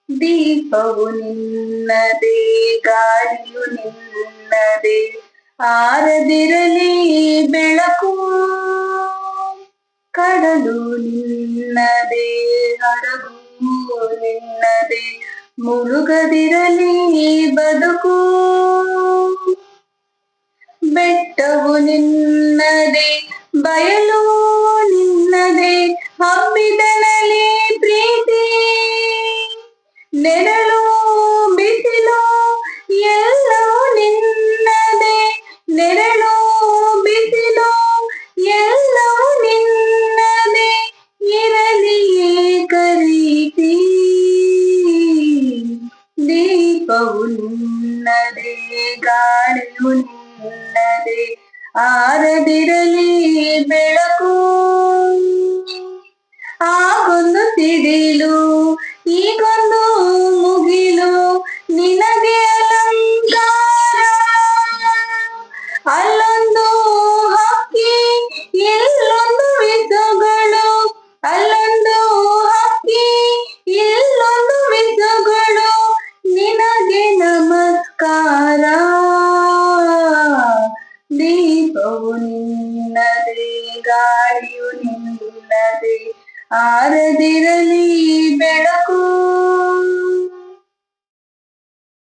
ದೀಪವು ನಿನ್ನದೇ, ಗಾಳಿಯು ನಿನ್ನದೇ, ಆರದಿರಲಿ ಬೆಳಕು. ಕಡಲು ನಿನ್ನದೇ, ಹಡಗು ನಿನ್ನದೇ, ಮುಳುಗದಿರಲಿ ಬದುಕು. ಬೆಟ್ಟವು ನಿನ್ನದೇ, ಬಯಲು ನಿನ್ನದೇ, ಹಬ್ಬಿದನಲ್ಲಿ ಪ್ರೀತಿ. ನೆರಳು ಬಿಸಿಲು ಎಲ್ಲವೂ ನಿನ್ನದೇ, ನೆರಳು ಬಿಸಿಲು ಎಲ್ಲವೂ ನಿನ್ನದೇ, ಇರಲಿ ಏಕರೀತಿ. ದೀಪವು ನಿನ್ನದೇ, ಗಾಳಿಯು ನಿನ್ನದೇ, ಆರದಿರಲಿ ಬೆಳಕು. ಆಗೊಂದು ಸಿಡಿಲು, ಈಗೊಂದು ಮುಗಿಲು, ನಿನಗೆ ಅಲಂಕಾರ. ಅಲ್ಲೊಂದು ಹಕ್ಕಿ, ಇಲ್ಲೊಂದು ಬಿಸುಗಳು, ಅಲ್ಲೊಂದು ಹಕ್ಕಿ, ಇಲ್ಲೊಂದು ಬಿಸುಗಳು, ನಿನಗೆ ನಮಸ್ಕಾರ. ದೀಪವು ನಿನ್ನದೇ, ಗಾಳಿಯು ನಿನ್ನದೇ, ಆರದಿರಲಿ ಬೆಳಕು.